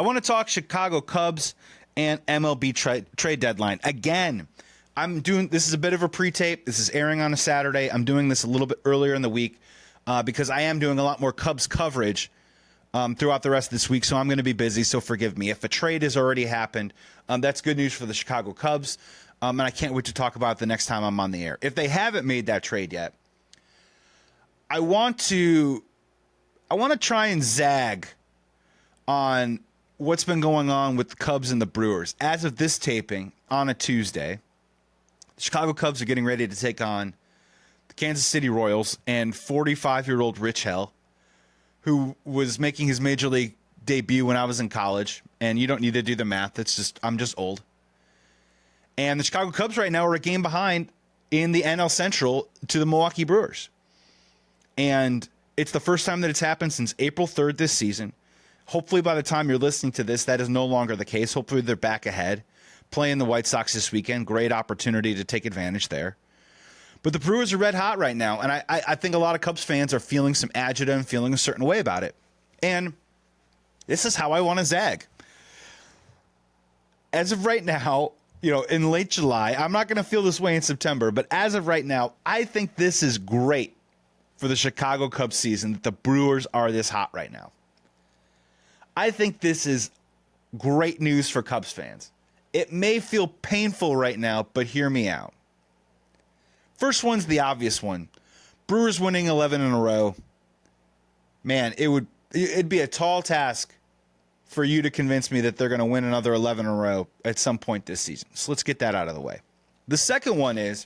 want to talk Chicago Cubs and MLB trade deadline. Again, this is a bit of a pre-tape. This is airing on a Saturday. I'm doing this a little bit earlier in the week because I am doing a lot more Cubs coverage throughout the rest of this week, so I'm going to be busy, so forgive me. If a trade has already happened, that's good news for the Chicago Cubs, and I can't wait to talk about it the next time I'm on the air. If they haven't made that trade yet, I want to try and zag on what's been going on with the Cubs and the Brewers. As of this taping on a Tuesday, the Chicago Cubs are getting ready to take on the Kansas City Royals and 45-year-old Rich Hill, who was making his major league debut when I was in college. And you don't need to do the math. I'm just old. And the Chicago Cubs right now are a game behind in the NL Central to the Milwaukee Brewers. And it's the first time that it's happened since April 3rd this season. Hopefully by the time you're listening to this, that is no longer the case. Hopefully they're back ahead, playing the White Sox this weekend. Great opportunity to take advantage there. But the Brewers are red hot right now, and I think a lot of Cubs fans are feeling some agita and feeling a certain way about it. And this is how I want to zag. As of right now, in late July, I'm not going to feel this way in September, but as of right now, I think this is great for the Chicago Cubs season that the Brewers are this hot right now. I think this is great news for Cubs fans. It may feel painful right now, but hear me out. First one's the obvious one. Brewers winning 11 in a row. Man, it'd be a tall task for you to convince me that they're going to win another 11 in a row at some point this season. So let's get that out of the way. The second one is,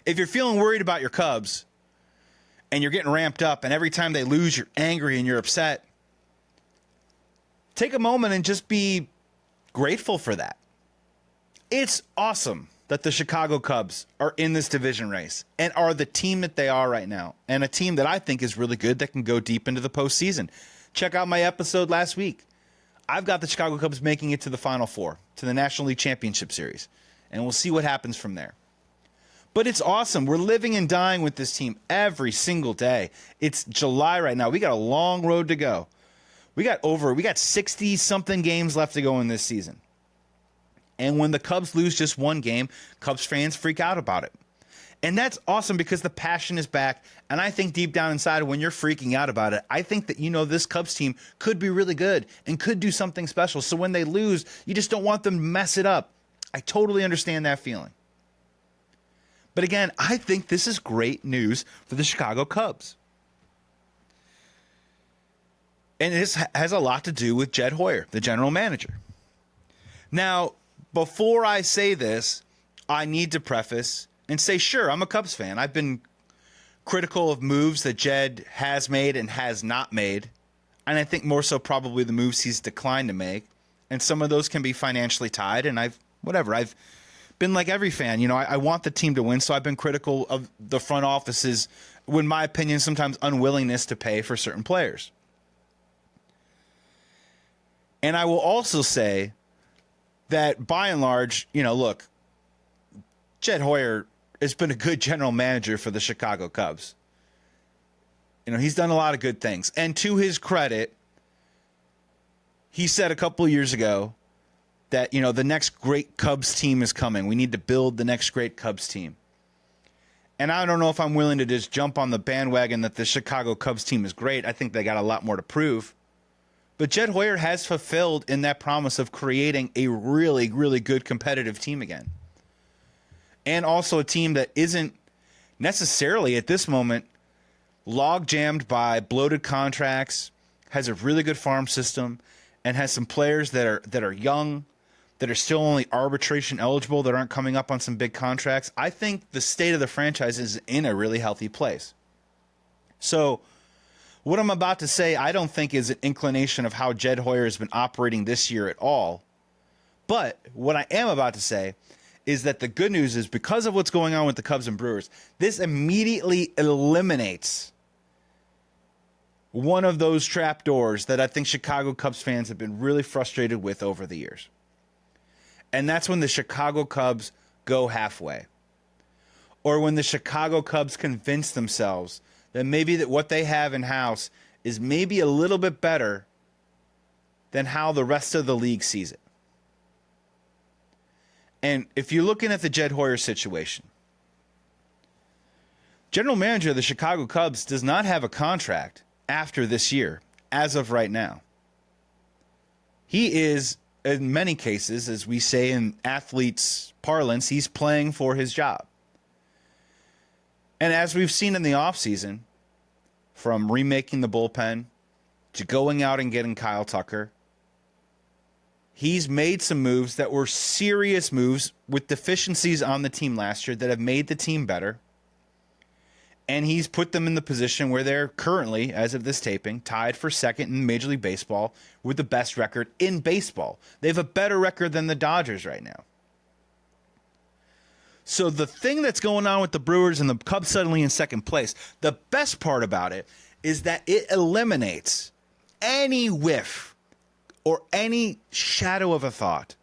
if you're feeling worried about your Cubs and you're getting ramped up and every time they lose you're angry and you're upset, take a moment and just be grateful for that. It's awesome that the Chicago Cubs are in this division race and are the team that they are right now, and a team that I think is really good that can go deep into the postseason. Check out my episode last week. I've got the Chicago Cubs making it to the Final Four, to the National League Championship Series, and we'll see what happens from there. But it's awesome. We're living and dying with this team every single day. It's July right now. We got a long road to go. We got 60-something games left to go in this season. And when the Cubs lose just one game, Cubs fans freak out about it. And that's awesome because the passion is back. And I think deep down inside, when you're freaking out about it, I think that this Cubs team could be really good and could do something special. So when they lose, you just don't want them to mess it up. I totally understand that feeling. But again, I think this is great news for the Chicago Cubs. And this has a lot to do with Jed Hoyer, the general manager. Now, before I say this, I need to preface and say, sure, I'm a Cubs fan. I've been critical of moves that Jed has made and has not made. And I think more so probably the moves he's declined to make. And some of those can be financially tied. And I've been like every fan. I want the team to win. So I've been critical of the front office's, in my opinion, sometimes unwillingness to pay for certain players. And I will also say that by and large, look, Jed Hoyer has been a good general manager for the Chicago Cubs. He's done a lot of good things. And to his credit, he said a couple of years ago that, the next great Cubs team is coming. We need to build the next great Cubs team. And I don't know if I'm willing to just jump on the bandwagon that the Chicago Cubs team is great. I think they got a lot more to prove. But Jed Hoyer has fulfilled in that promise of creating a really, really good competitive team again. And also a team that isn't necessarily at this moment log jammed by bloated contracts, has a really good farm system, and has some players that are young, that are still only arbitration eligible, that aren't coming up on some big contracts. I think the state of the franchise is in a really healthy place. So what I'm about to say, I don't think is an inclination of how Jed Hoyer has been operating this year at all. But what I am about to say is that the good news is because of what's going on with the Cubs and Brewers, this immediately eliminates one of those trapdoors that I think Chicago Cubs fans have been really frustrated with over the years. And that's when the Chicago Cubs go halfway. Or when the Chicago Cubs convince themselves that maybe that what they have in-house is maybe a little bit better than how the rest of the league sees it. And if you're looking at the Jed Hoyer situation, general manager of the Chicago Cubs does not have a contract after this year, as of right now. He is, in many cases, as we say in athletes' parlance, he's playing for his job. And as we've seen in the offseason, from remaking the bullpen to going out and getting Kyle Tucker, he's made some moves that were serious moves with deficiencies on the team last year that have made the team better. And he's put them in the position where they're currently, as of this taping, tied for second in Major League Baseball with the best record in baseball. They have a better record than the Dodgers right now. So the thing that's going on with the Brewers and the Cubs suddenly in second place, the best part about it is that it eliminates any whiff or any shadow of a thought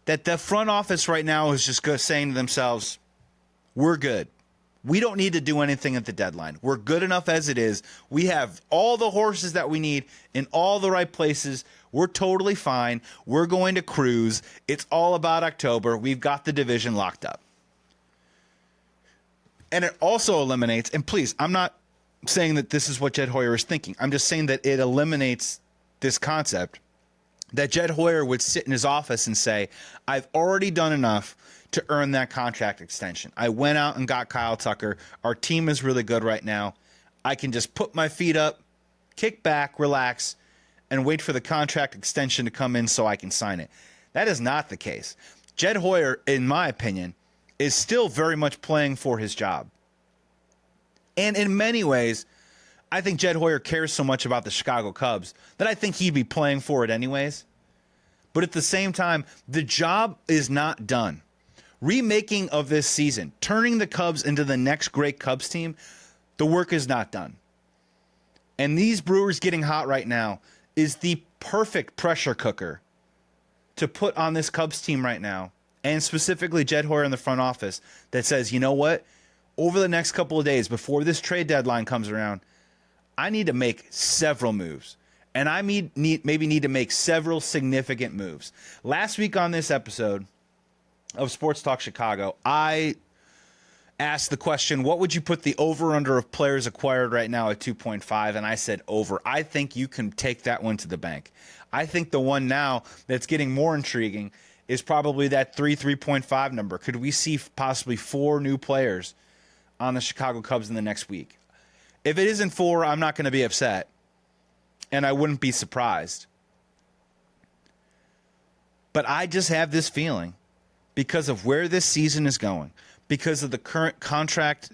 that the front office right now is just saying to themselves, we're good. We don't need to do anything at the deadline. We're good enough as it is. We have all the horses that we need in all the right places. We're totally fine. We're going to cruise. It's all about October. We've got the division locked up. And it also eliminates, and please, I'm not saying that this is what Jed Hoyer is thinking. I'm just saying that it eliminates this concept that Jed Hoyer would sit in his office and say, I've already done enough to earn that contract extension. I went out and got Kyle Tucker. Our team is really good right now. I can just put my feet up, kick back, relax, and wait for the contract extension to come in so I can sign it. That is not the case. Jed Hoyer, in my opinion, is still very much playing for his job. And in many ways, I think Jed Hoyer cares so much about the Chicago Cubs that I think he'd be playing for it anyways. But at the same time, the job is not done. Remaking of this season, turning the Cubs into the next great Cubs team, the work is not done. And these Brewers getting hot right now is the perfect pressure cooker to put on this Cubs team right now, and specifically Jed Hoyer in the front office, that says, you know what? Over the next couple of days before this trade deadline comes around, I need to make several moves. And I maybe need to make several significant moves. Last week on this episode of Sports Talk Chicago, I asked the question, what would you put the over-under of players acquired right now at 2.5? And I said over. I think you can take that one to the bank. I think the one now that's getting more intriguing is probably that 3.5 number. Could we see possibly 4 new players on the Chicago Cubs in the next week? If it isn't 4, I'm not going to be upset, and I wouldn't be surprised. But I just have this feeling, because of where this season is going, because of the current contract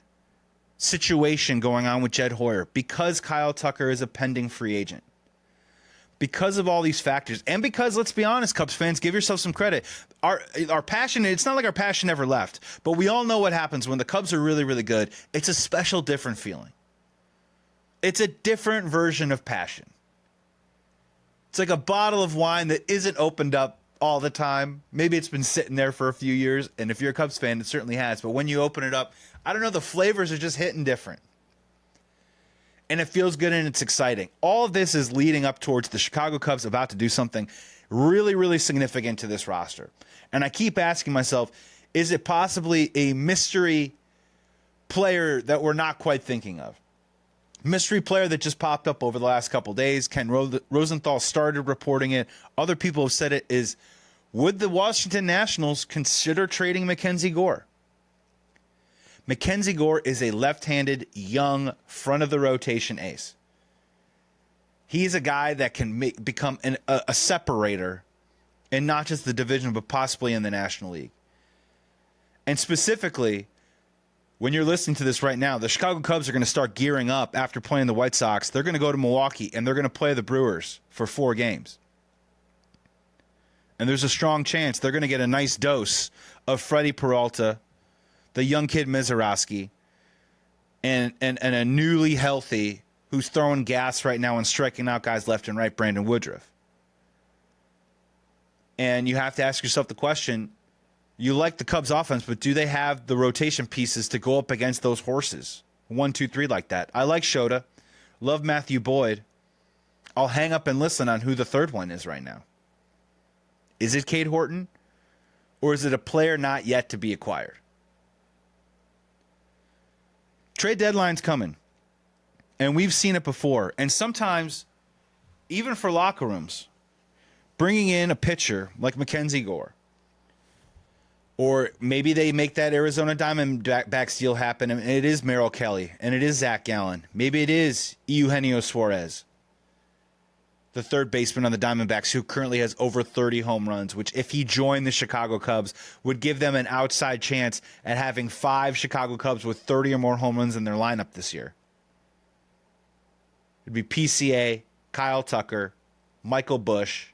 situation going on with Jed Hoyer, because Kyle Tucker is a pending free agent, because of all these factors, and because, let's be honest, Cubs fans, give yourself some credit. Our passion, it's not like our passion never left, but we all know what happens when the Cubs are really, really good. It's a special, different feeling. It's a different version of passion. It's like a bottle of wine that isn't opened up all the time. Maybe it's been sitting there for a few years, and if you're a Cubs fan, it certainly has. But when you open it up, I don't know, the flavors are just hitting different. And it feels good and it's exciting. All of this is leading up towards the Chicago Cubs about to do something really, really significant to this roster. And I keep asking myself, is it possibly a mystery player that we're not quite thinking of? Mystery player that just popped up over the last couple days. Ken Rosenthal started reporting it. Other people have said it is, would the Washington Nationals consider trading Mackenzie Gore? Mackenzie Gore is a left-handed, young, front-of-the-rotation ace. He's a guy that can become a separator, and not just the division, but possibly in the National League. And specifically, when you're listening to this right now, the Chicago Cubs are going to start gearing up after playing the White Sox. They're going to go to Milwaukee, and they're going to play the Brewers for 4 games. And there's a strong chance they're going to get a nice dose of Freddie Peralta, the young kid Mizorowski, and a newly healthy, who's throwing gas right now and striking out guys left and right, Brandon Woodruff. And you have to ask yourself the question, you like the Cubs offense, but do they have the rotation pieces to go up against those horses? 1, 2, 3 like that. I like Shota. Love Matthew Boyd. I'll hang up and listen on who the third one is right now. Is it Cade Horton? Or is it a player not yet to be acquired? Trade deadline's coming. And we've seen it before. And sometimes, even for locker rooms, bringing in a pitcher like Mackenzie Gore, or maybe they make that Arizona Diamondbacks deal happen, and it is Merrill Kelly, and it is Zach Gallen. Maybe it is Eugenio Suarez, the third baseman on the Diamondbacks, who currently has over 30 home runs, which if he joined the Chicago Cubs would give them an outside chance at having 5 Chicago Cubs with 30 or more home runs in their lineup this year. It'd be PCA, Kyle Tucker, Michael Busch,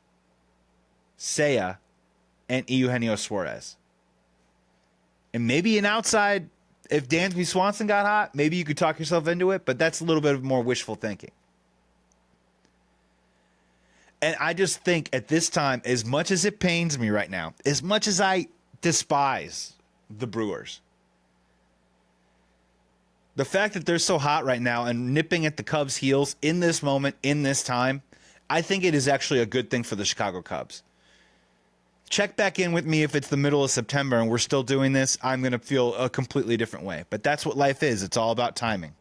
Seiya, and Eugenio Suarez. And maybe an outside, if Dansby Swanson got hot, maybe you could talk yourself into it, but that's a little bit of more wishful thinking. And I just think at this time, as much as it pains me right now, as much as I despise the Brewers, the fact that they're so hot right now and nipping at the Cubs' heels in this moment, in this time, I think it is actually a good thing for the Chicago Cubs. Check back in with me if it's the middle of September and we're still doing this. I'm going to feel a completely different way. But that's what life is. It's all about timing.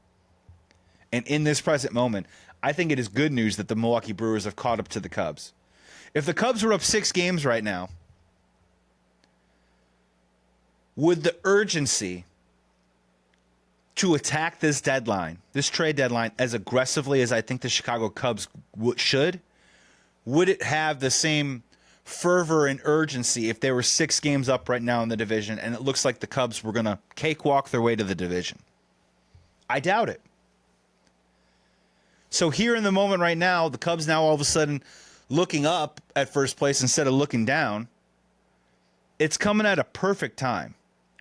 And in this present moment, I think it is good news that the Milwaukee Brewers have caught up to the Cubs. If the Cubs were up 6 games right now, would the urgency to attack this deadline, this trade deadline, as aggressively as I think the Chicago Cubs should, would it have the same fervor and urgency if they were 6 games up right now in the division and it looks like the Cubs were going to cakewalk their way to the division? I doubt it. So here in the moment right now, the Cubs now all of a sudden looking up at first place instead of looking down. It's coming at a perfect time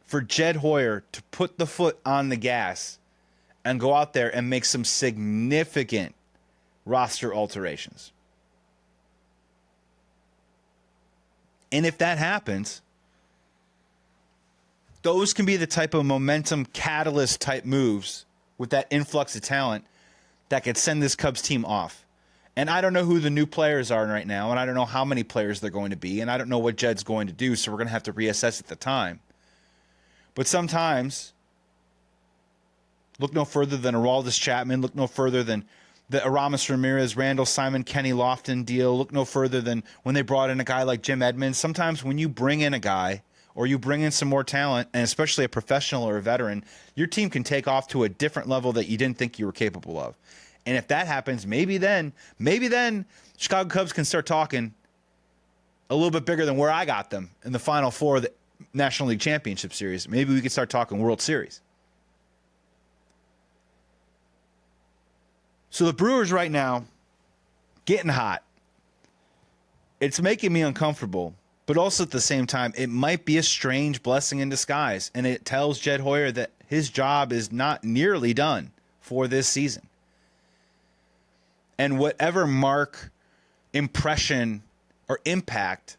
for Jed Hoyer to put the foot on the gas and go out there and make some significant roster alterations. And if that happens, those can be the type of momentum catalyst type moves with that influx of talent that could send this Cubs team off. And I don't know who the new players are right now, and I don't know how many players they're going to be, and I don't know what Jed's going to do, so we're going to have to reassess at the time. But sometimes, look no further than Aroldis Chapman, look no further than the Aramis Ramirez, Randall Simon, Kenny Lofton deal, look no further than when they brought in a guy like Jim Edmonds. Sometimes when you bring in a guy or you bring in some more talent, and especially a professional or a veteran, your team can take off to a different level that you didn't think you were capable of. And if that happens, maybe then Chicago Cubs can start talking a little bit bigger than where I got them in the Final Four of the National League Championship Series. Maybe we could start talking World Series. So the Brewers right now, getting hot. It's making me uncomfortable, but also at the same time, it might be a strange blessing in disguise. And it tells Jed Hoyer that his job is not nearly done for this season. And whatever mark, impression, or impact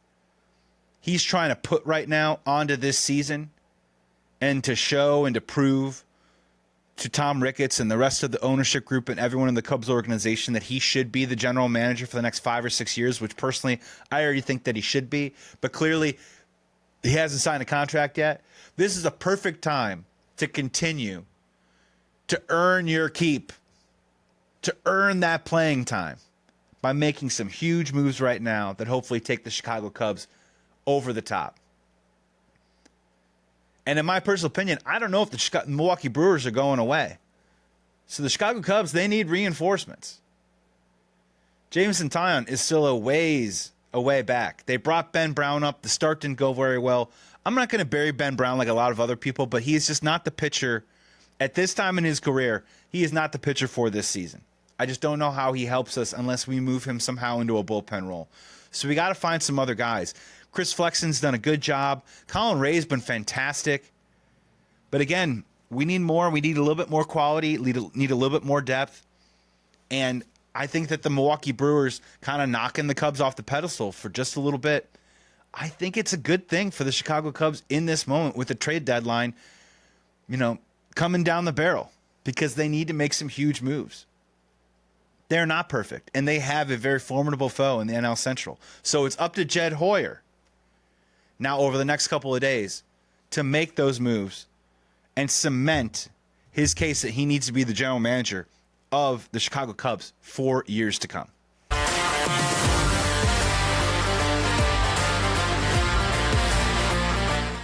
he's trying to put right now onto this season and to show and to prove to Tom Ricketts and the rest of the ownership group and everyone in the Cubs organization that he should be the general manager for the next 5 or 6 years, which personally I already think that he should be, but clearly he hasn't signed a contract yet. This is a perfect time to continue to earn your keep, to earn that playing time by making some huge moves right now that hopefully take the Chicago Cubs over the top. And in my personal opinion, I don't know if the Milwaukee Brewers are going away. So the Chicago Cubs, they need reinforcements. Jameson Taillon is still a ways away back. They brought Ben Brown up. The start didn't go very well. I'm not going to bury Ben Brown like a lot of other people, but he is just not the pitcher. At this time in his career, he is not the pitcher for this season. I just don't know how he helps us unless we move him somehow into a bullpen role. So we got to find some other guys. Chris Flexen's done a good job. Colin Ray's been fantastic. But again, we need more. We need a little bit more quality, need a little bit more depth. And I think that the Milwaukee Brewers kind of knocking the Cubs off the pedestal for just a little bit, I think it's a good thing for the Chicago Cubs in this moment with the trade deadline, coming down the barrel because they need to make some huge moves. They're not perfect, and they have a very formidable foe in the NL Central. So it's up to Jed Hoyer now over the next couple of days to make those moves and cement his case that he needs to be the general manager of the Chicago Cubs for years to come.